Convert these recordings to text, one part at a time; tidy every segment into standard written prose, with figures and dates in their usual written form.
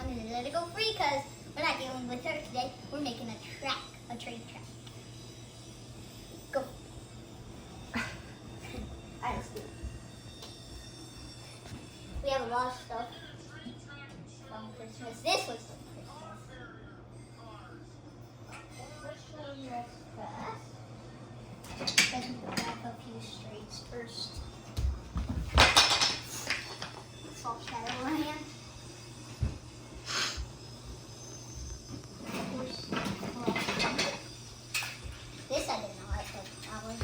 wanted to let it go free because we're not dealing with her today. We're making a train track. Go. I just do. We have a lot of stuff from Christmas. This was from Christmas. Which one was first? Let's grab a few straights first. Salt Shadowland. This I didn't know I could. That was.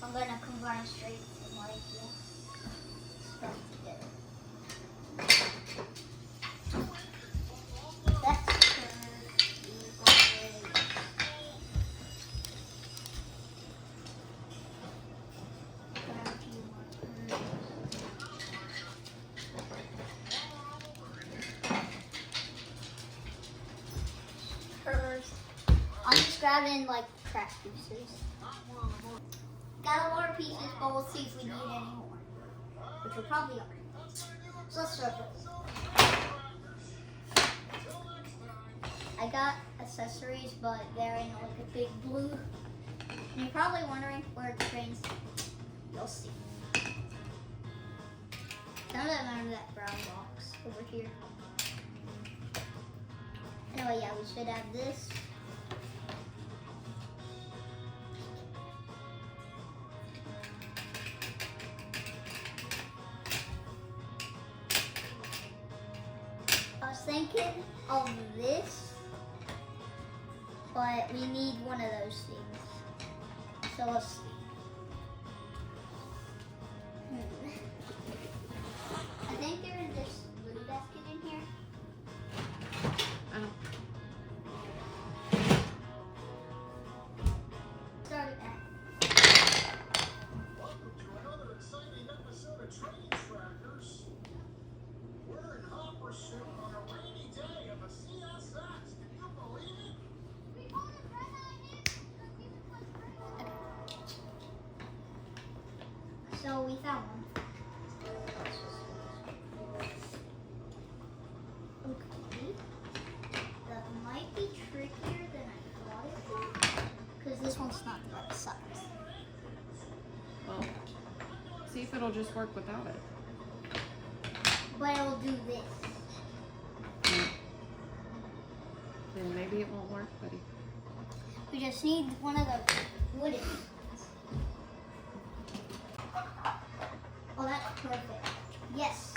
I'm gonna combine straights and like stuff together. That's I'm just grabbing like track pieces. Got a lot of pieces, but we'll see if we need any more. Which we probably are. So let's start with. I got accessories, but they're in like a big blue. And you're probably wondering where the trains. You'll see. Some of them are in that brown box over here. Anyway, yeah, we should have this. I was thinking of this, but we need one of those things. So let's see. I think there is this blue basket in here. Start it back. Welcome to another exciting episode of Train Trackers. We're in hot pursuit on a rainy day of the CSX. Can you believe it? So we found one. Okay. That might be trickier than I thought it would. Because this one's not the right size. Well, see if it'll just work without it. But it will do this. Then maybe it won't work, buddy. We just need one of the wooden ones. Oh, that's perfect. Yes.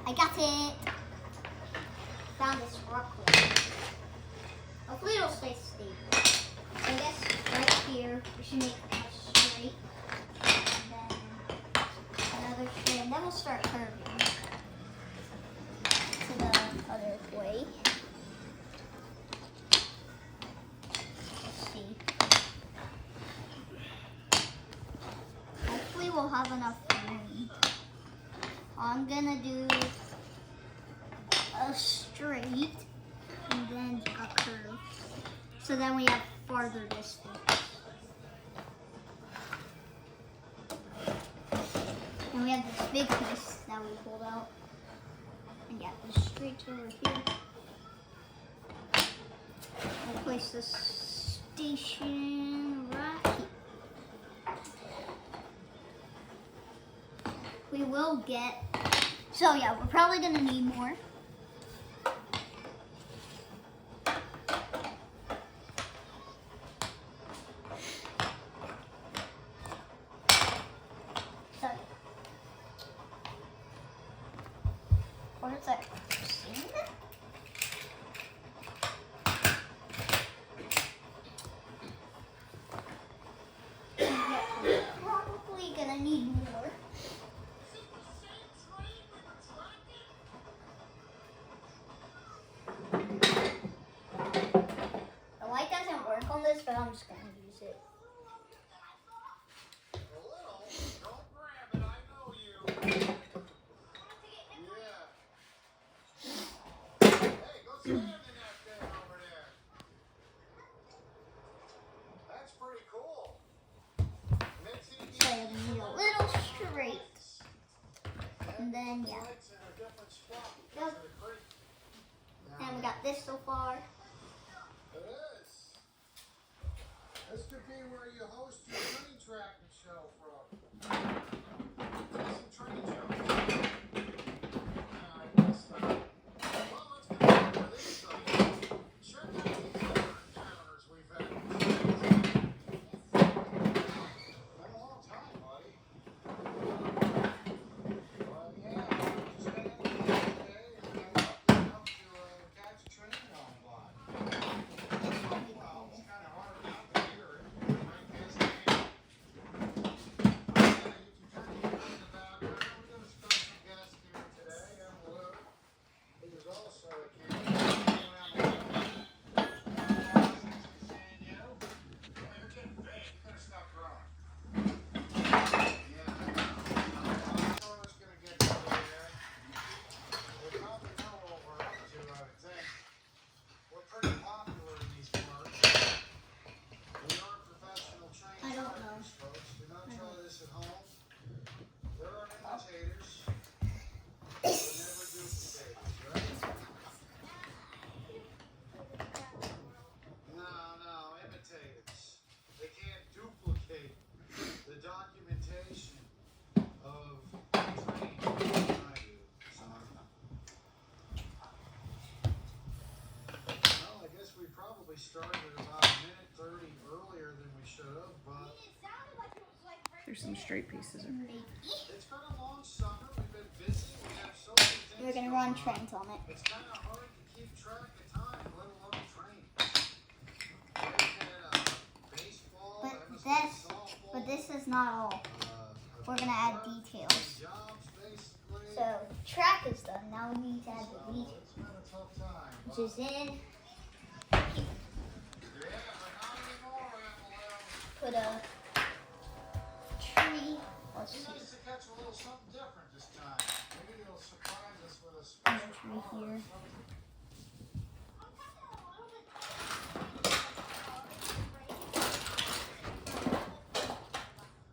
I got it. Found this rock wall. Hopefully it'll stay stable. So I guess right here we should make a straight. And then another straight. And then we'll start curving to the other way. Let's see. Hopefully we'll have enough room. I'm gonna do a straight and then a curve. So then we have farther distance. And we have this big piece that we pulled out. And yeah, the straight over here. We'll place the station right here. We will get, so yeah, we're probably gonna need more. So, where's that? We're probably gonna need more. The light doesn't work on this, but I'm just gonna use it. Don't grab it, I know you. Yeah. Hey, go stand in that thing over there. That's pretty cool. Makes it So you need a little straight. And then, yeah. Flight's in a different spot. Yep. To the creek. And we got this so far. It is. This could be where you host your train tracking show from. Some train shows. I missed that. Well, let's get back to this thing. Check out these other encounters we've had. Been a long time, buddy. Well, yeah, just been in the today and I'm lucky enough to catch a train on by. Well, it's kind of hard not to hear it. Right past the hand. Yeah, you can kind of hear in the background. We got a special guest here today. I'm Lou. He is also a kid. Around the world. Thanks for seeing you. Well, you're getting big. You better stop growing. Yeah, I know it's gonna get you there. We probably know what we're up to, I would think. We're pretty popular in these parts. We are professional trained I don't know. drivers, folks. Do not try this at home. There are imitators, but never duplicators, right? No, imitators. They can't duplicate the documentation of training that I do. So, well, I guess we probably started about a minute 30 earlier than we should have, but There's some straight pieces over here. it's been a long summer. We've been busy. We have so many things We're gonna going run on. trains on it. It's kind of hard to keep track of time, let alone trains. We've had baseball, But MSK this- softball, But this is not all. We're gonna add details. jobs, basically. So track is done. Now we need to add the So details, it's been a tough time. which is in. Yeah, but not anymore, Emily. Put a tree. Let's Be see. nice to catch a little something different this time. Maybe you'll surprise us with a And special a tree car or here. something.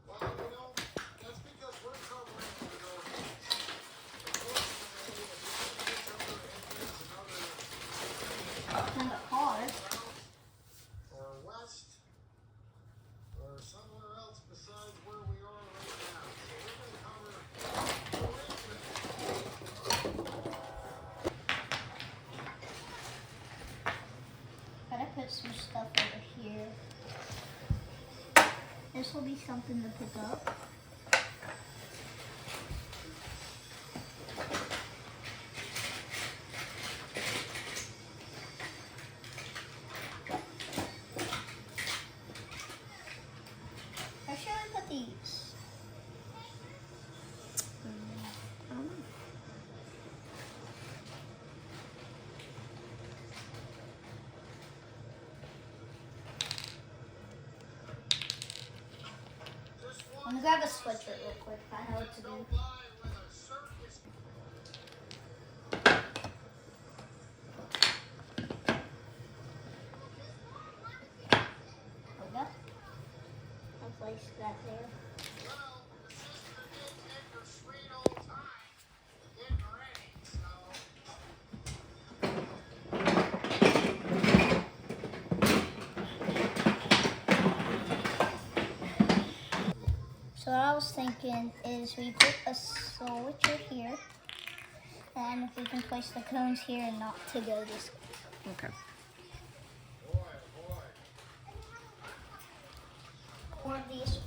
Well, that's because we're covering the Northeast. Unfortunately, if you get over engines and other And a car. or west or somewhere else besides where we are right now. So we're going to cover the Gotta put some stuff over here. This will be something to pick up. Where should I put these? I don't know. I'm gonna grab a sweatshirt real quick. I know what to do. Hold up. I'll place that there. So what I was thinking is we put a switcher here, and if we can place the cones here and not to go this way. Okay. Or these.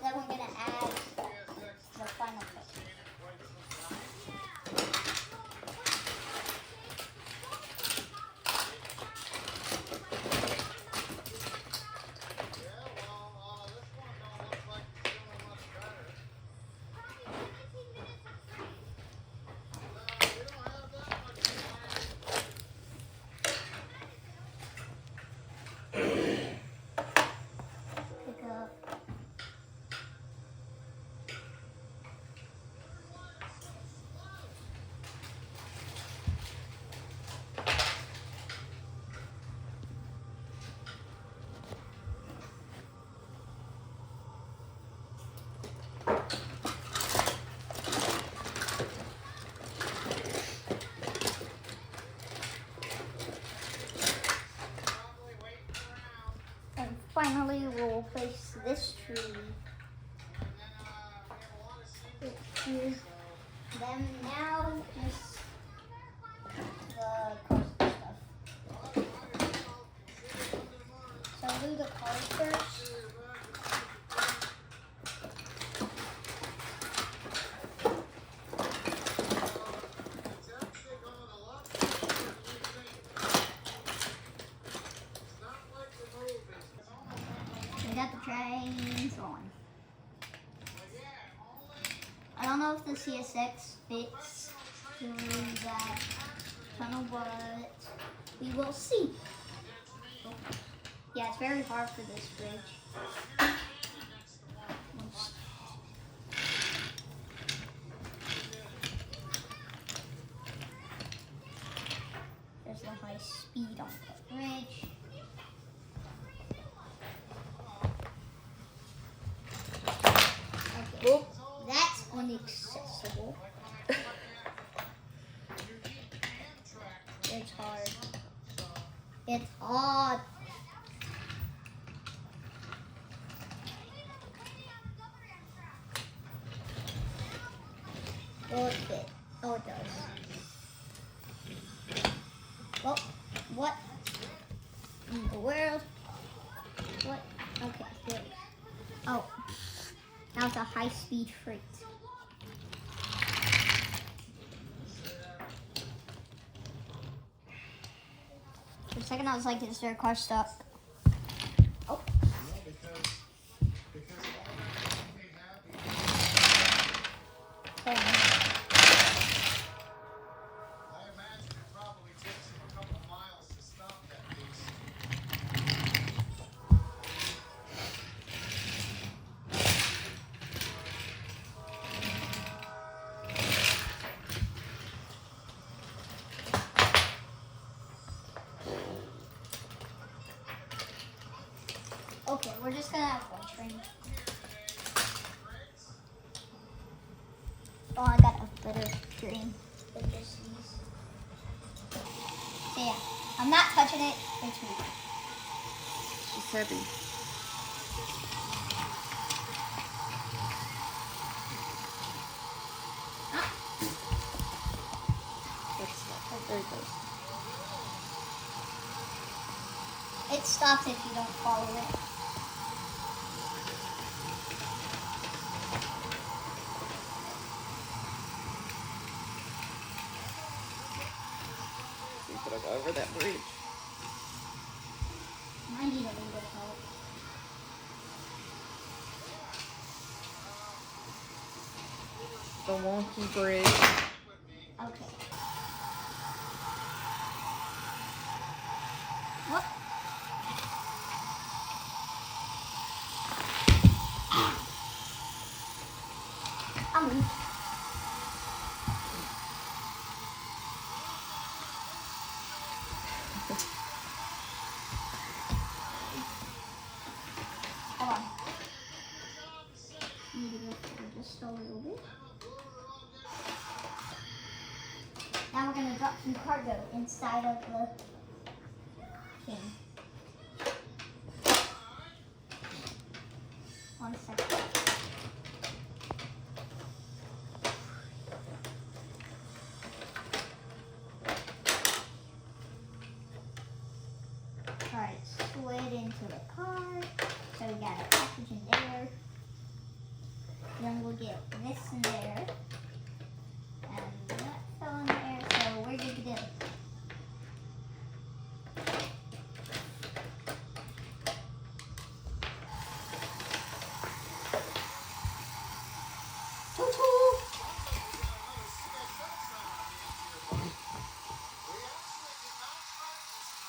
Then we're gonna add the final coat. we'll place this tree here. Then now just the cars and stuff. So I'll do the cars first. We got the trains on. I don't know if the CSX fits through that tunnel, but we will see. Yeah, it's very hard for this bridge. There's the high speed on the bridge. Okay. Whoop. That's inaccessible. It's hard. It's hard. Will it fit? Oh, it does. Well, what in the world? What? Okay, good. Oh, now it's a high-speed freight. For a second, I was like, is their car stuck? Oh. I imagine it probably takes him a couple miles to stop that beast. Okay, we're just gonna have one train. Oh, I got a better train than just these. So yeah, I'm not touching it. It's me. She's heavy. Ah. That's there it goes. It stops if you don't follow it. See if it'll go over that bridge. I need a little help. The wonky bridge. Okay. What? I'm weak. Hold on. Need to go forward just a little bit. Now we're gonna drop some cargo inside of the thing. 1 second. Alright, slid into the car. So we got a package in there. Then we'll get this in there. And that fell in there, so we're good to go. Woo-hoo!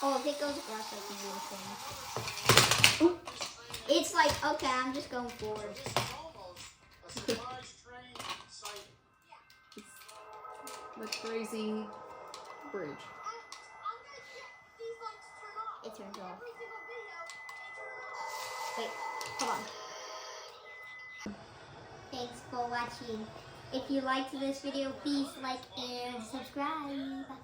Oh, if it goes across, I can do the thing. It's like, okay, I'm just going forward. A surprise train sighting. The crazy bridge. It turns off. Wait, hold on. Thanks for watching. If you liked this video, please like and subscribe.